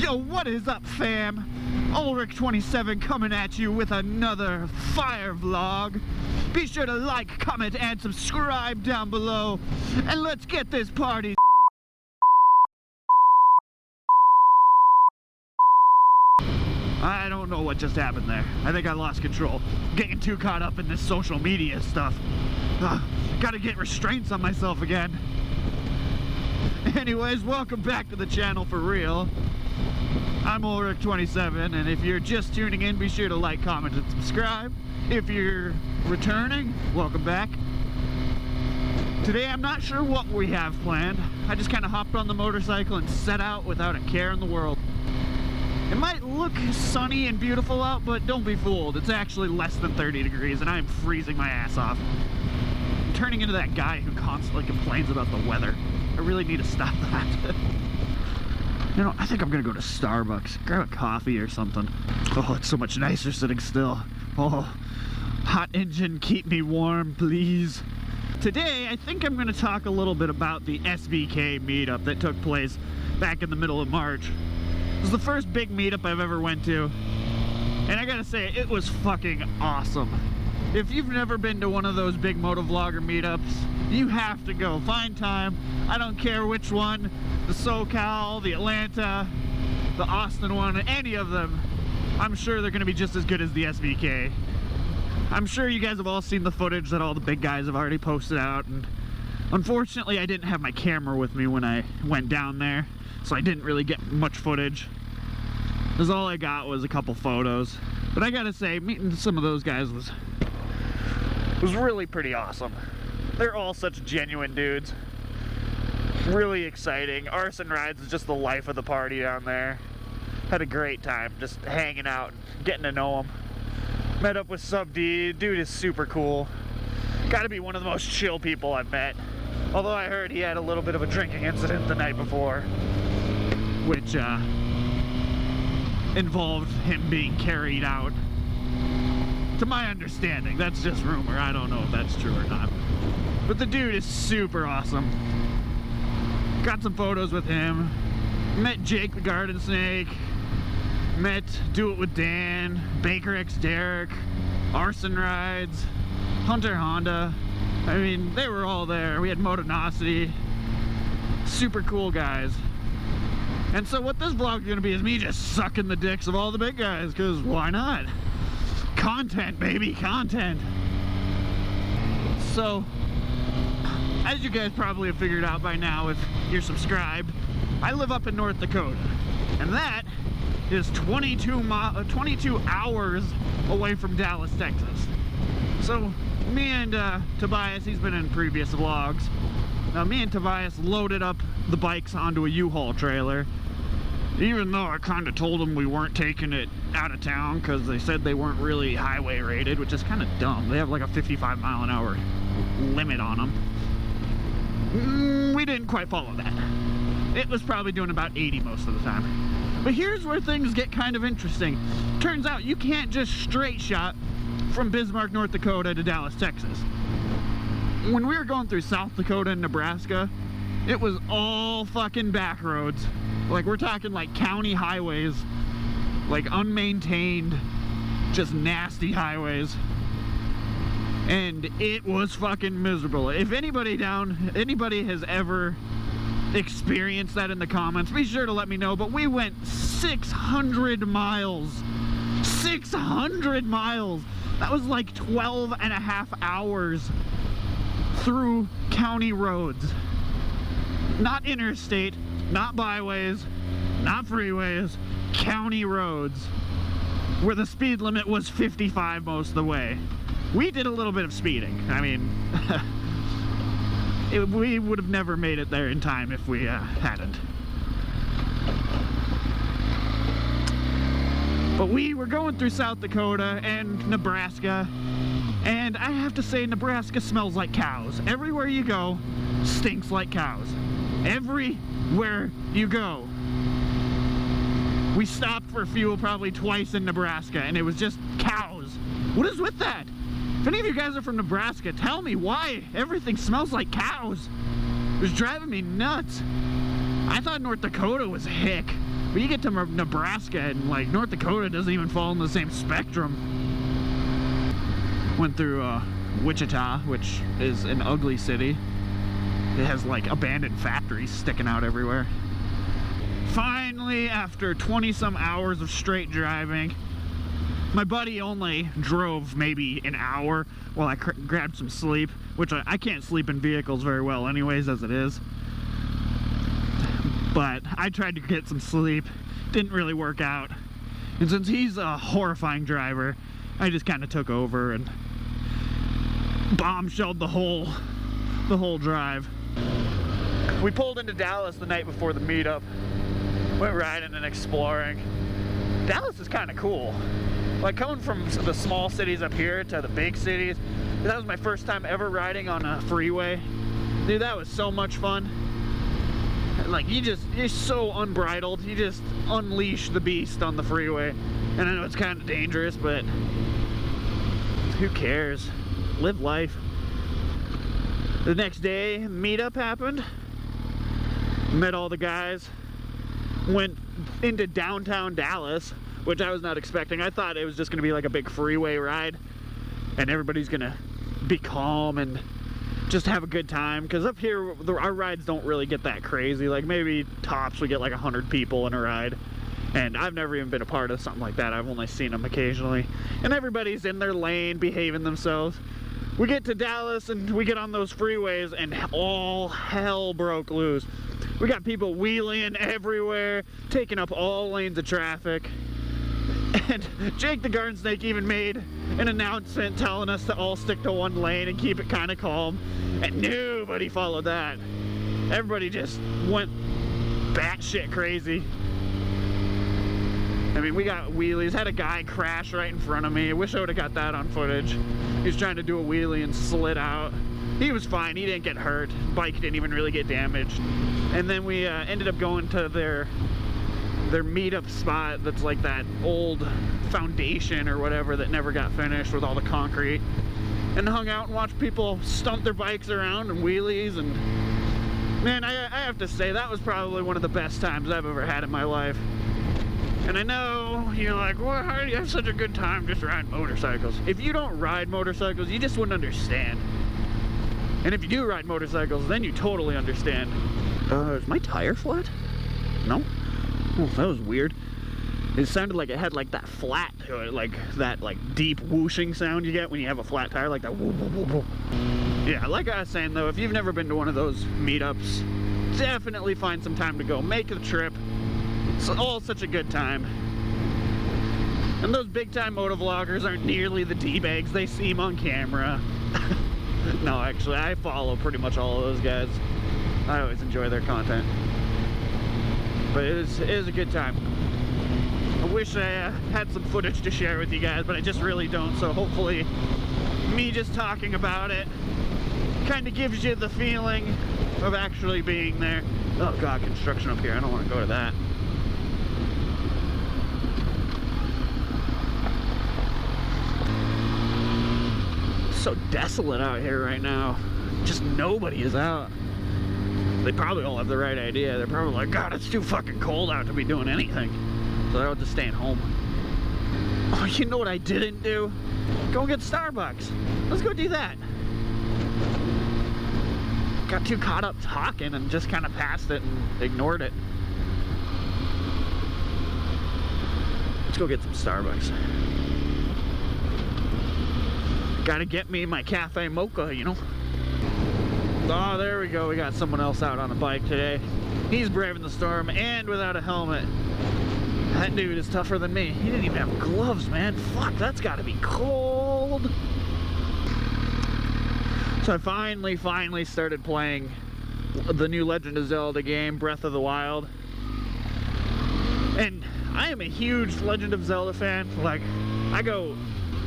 Yo, what is up, fam? Ulrich27 coming at you with another fire vlog. Be sure to like, comment, and subscribe down below. And let's get this party. I don't know what just happened there. I think I lost control. Getting too caught up in this social media stuff. Gotta get restraints on myself again. Anyways, welcome back to the channel for real. I'm Ulrich27, and if you're just tuning in, be sure to like, comment, and subscribe. If you're returning, welcome back. Today, I'm not sure what we have planned. I just kind of hopped on the motorcycle and set out without a care in the world. It might look sunny and beautiful out, but don't be fooled. It's actually less than 30 degrees, and I'm freezing my ass off. I'm turning into that guy who constantly complains about the weather. I really need to stop that. You know, I think I'm gonna go to Starbucks, grab a coffee or something. Oh, it's so much nicer sitting still. Oh, hot engine, keep me warm, please. Today, I think I'm gonna talk a little bit about the SBK meetup that took place back in the middle of March. It was the first big meetup I've ever went to, and I gotta say, it was fucking awesome. If you've never been to one of those big motovlogger meetups, you have to go. Find time. I don't care which one, the SoCal, the Atlanta, the Austin one, any of them. I'm sure they're gonna be just as good as the SBK. I'm sure you guys have all seen the footage that all the big guys have already posted out, and unfortunately I didn't have my camera with me when I went down there, so I didn't really get much footage. Because all I got was a couple photos. But I gotta say, meeting some of those guys was really pretty awesome. They're all such genuine dudes. Really exciting. Arson Rides is just the life of the party down there. Had a great time just hanging out and getting to know him. Met up with Sub D. Dude is super cool. Gotta be one of the most chill people I've met. Although I heard he had a little bit of a drinking incident the night before, which involved him being carried out. To my understanding, that's just rumor. I don't know if that's true or not. But the dude is super awesome. Got some photos with him. Met Jake the Garden Snake. Met Do It With Dan, Baker X Derek, Arson Rides, Hunter Honda. I mean, they were all there. We had Motonosity. Super cool guys. And so what this vlog is gonna be is me just sucking the dicks of all the big guys, because why not? Content, baby, content. So, as you guys probably have figured out by now if you're subscribed, I live up in North Dakota, and that is 22 hours away from Dallas, Texas. So, me and Tobias, he's been in previous vlogs. Now, me and Tobias loaded up the bikes onto a U-Haul trailer, even though I kind of told them we weren't taking it out of town because they said they weren't really highway rated, which is kind of dumb. They have like a 55-mile-an-hour limit on them. We didn't quite follow that. It was probably doing about 80 most of the time. But here's where things get kind of interesting. Turns out you can't just straight shot from Bismarck, North Dakota to Dallas, Texas. When we were going through South Dakota and Nebraska, it was all fucking back roads. Like, we're talking like county highways, like unmaintained, just nasty highways. And it was fucking miserable. If anybody has ever experienced that in the comments, be sure to let me know. But we went 600 miles. 600 miles! That was like 12 and a half hours through county roads. Not interstate, not byways, not freeways, county roads, where the speed limit was 55 most of the way. We did a little bit of speeding. I mean, we would have never made it there in time if we hadn't. But we were going through South Dakota and Nebraska, and I have to say, Nebraska smells like cows. Everywhere you go, stinks like cows. Everywhere you go. We stopped for fuel probably twice in Nebraska, and it was just cows. What is with that? If any of you guys are from Nebraska, tell me why everything smells like cows. It was driving me nuts. I thought North Dakota was hick. But you get to Nebraska and like North Dakota doesn't even fall in the same spectrum. Went through Wichita, which is an ugly city. It has like abandoned factories sticking out everywhere. Finally, after 20 some hours of straight driving, my buddy only drove maybe an hour while I grabbed some sleep, which I can't sleep in vehicles very well anyways as it is. But I tried to get some sleep, didn't really work out. And since he's a horrifying driver, I just kind of took over and bombshelled the whole drive. We pulled into Dallas the night before the meetup. Went riding and exploring. Dallas is kind of cool. Like coming from the small cities up here to the big cities, that was my first time ever riding on a freeway. Dude, that was so much fun. Like you're so unbridled. You just unleash the beast on the freeway. And I know it's kind of dangerous, but who cares? Live life. The next day, meetup happened. Met all the guys. Went into downtown Dallas, which I was not expecting. I thought it was just gonna be like a big freeway ride and everybody's gonna be calm and just have a good time, because up here our rides don't really get that crazy. Like maybe tops we get like 100 people in a ride, and I've never even been a part of something like that. I've only seen them occasionally, and everybody's in their lane behaving themselves. We get to Dallas and we get on those freeways and all hell broke loose. We got people wheeling everywhere, taking up all lanes of traffic. And Jake the Garden Snake even made an announcement telling us to all stick to one lane and keep it kind of calm. And nobody followed that. Everybody just went batshit crazy. I mean, we got wheelies. Had a guy crash right in front of me. I wish I would have got that on footage. He was trying to do a wheelie and slid out. He was fine. He didn't get hurt. Bike didn't even really get damaged. And then we ended up going to their meetup spot that's like that old foundation or whatever that never got finished with all the concrete, and hung out and watched people stump their bikes around and wheelies. And man, I have to say that was probably one of the best times I've ever had in my life. And I know you're like, well, how do you have such a good time just riding motorcycles? If you don't ride motorcycles, you just wouldn't understand. And if you do ride motorcycles, then you totally understand. Is my tire flat? No? Oh, that was weird. It sounded like it had like that flat to it, like that like deep whooshing sound you get when you have a flat tire, like that whoop, whoop, whoop, whoop. Yeah, like I was saying though, if you've never been to one of those meetups, definitely find some time to go. Make the trip. It's all such a good time. And those big time motovloggers aren't nearly the D-bags they seem on camera. No, actually, I follow pretty much all of those guys. I always enjoy their content. But it is a good time. I wish I had some footage to share with you guys, but I just really don't. So hopefully me just talking about it kind of gives you the feeling of actually being there. Oh god, construction up here. I don't want to go to that. So desolate out here right now. Just nobody is out. They probably all have the right idea. They're probably like, God, it's too fucking cold out to be doing anything. So they're all just staying home. Oh, you know what I didn't do? Go and get Starbucks. Let's go do that. Got too caught up talking and just kind of passed it and ignored it. Let's go get some Starbucks. Gotta get me my cafe mocha, you know? Oh, there we go. We got someone else out on a bike today. He's braving the storm and without a helmet. That dude is tougher than me. He didn't even have gloves, man. Fuck, that's gotta be cold. So I finally started playing the new Legend of Zelda game, Breath of the Wild. And I am a huge Legend of Zelda fan. Like, I go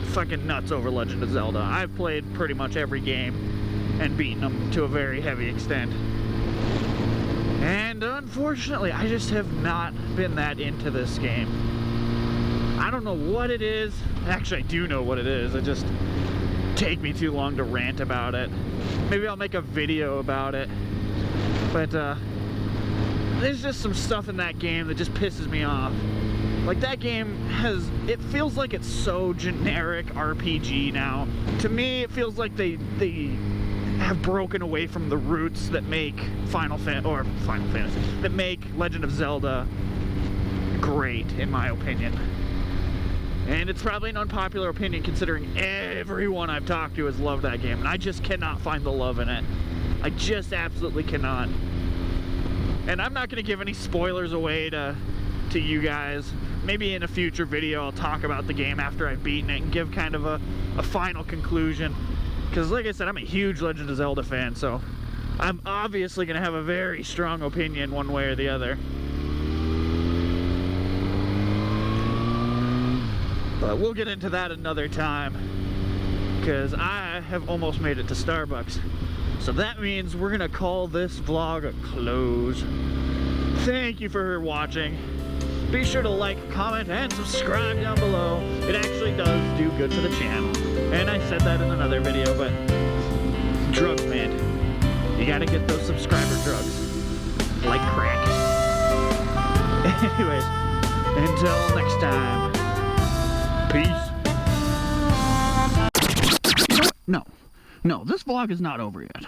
fucking nuts over Legend of Zelda. I've played pretty much every game and beaten them to a very heavy extent. And unfortunately, I just have not been that into this game. I don't know what it is. Actually, I do know what it is. It just takes me too long to rant about it. Maybe I'll make a video about it. But there's just some stuff in that game that just pisses me off. Like, that game it feels like it's so generic RPG now. To me, it feels like they have broken away from the roots that make Final Fantasy, that make Legend of Zelda great, in my opinion. And it's probably an unpopular opinion considering everyone I've talked to has loved that game, and I just cannot find the love in it. I just absolutely cannot. And I'm not going to give any spoilers away to you guys. Maybe in a future video I'll talk about the game after I've beaten it and give kind of a final conclusion. Because like I said, I'm a huge Legend of Zelda fan, so I'm obviously going to have a very strong opinion one way or the other. But we'll get into that another time, because I have almost made it to Starbucks. So that means we're going to call this vlog a close. Thank you for watching. Be sure to like, comment, and subscribe down below. It actually does do good for the channel. And I said that in another video, but drugs, man. You gotta get those subscriber drugs. Like crack. Anyways, until next time. Peace. No, this vlog is not over yet.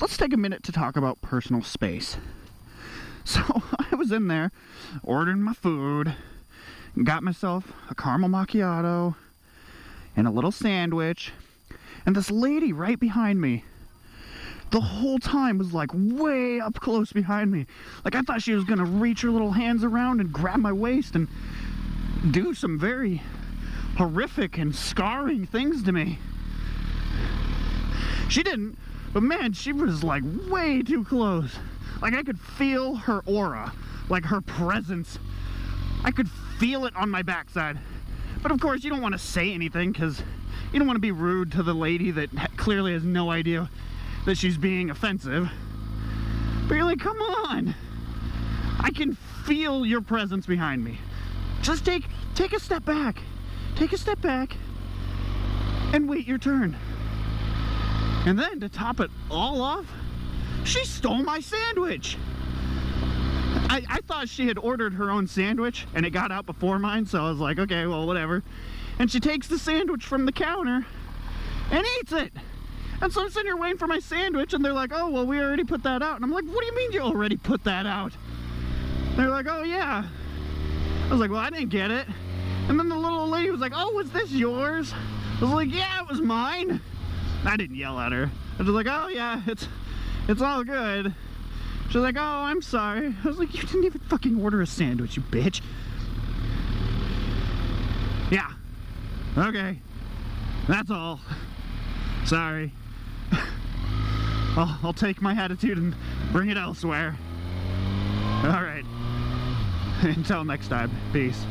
Let's take a minute to talk about personal space. So I was in there ordering my food, got myself a caramel macchiato and a little sandwich, and this lady right behind me the whole time was like way up close behind me. Like, I thought she was gonna reach her little hands around and grab my waist and do some very horrific and scarring things to me. She didn't, but man, she was like way too close. Like, I could feel her aura, like her presence. I could feel it on my backside. But of course, you don't want to say anything because you don't want to be rude to the lady that clearly has no idea that she's being offensive. But you're like, come on. I can feel your presence behind me. Just take a step back. Take a step back and wait your turn. And then to top it all off, she stole my sandwich. I thought she had ordered her own sandwich and it got out before mine, so I was like, okay, well, whatever. And she takes the sandwich from the counter and eats it. And so I'm sitting here waiting for my sandwich, and they're like, oh, well, we already put that out. And I'm like, what do you mean you already put that out? They're like, oh, yeah. I was like, well, I didn't get it. And then the little lady was like, oh, was this yours? I was like, yeah, it was mine. I didn't yell at her. I was like, oh, yeah, it's all good. She was like, oh, I'm sorry. I was like, you didn't even fucking order a sandwich, you bitch. Yeah. Okay. That's all. Sorry. I'll take my attitude and bring it elsewhere. Alright. Until next time. Peace.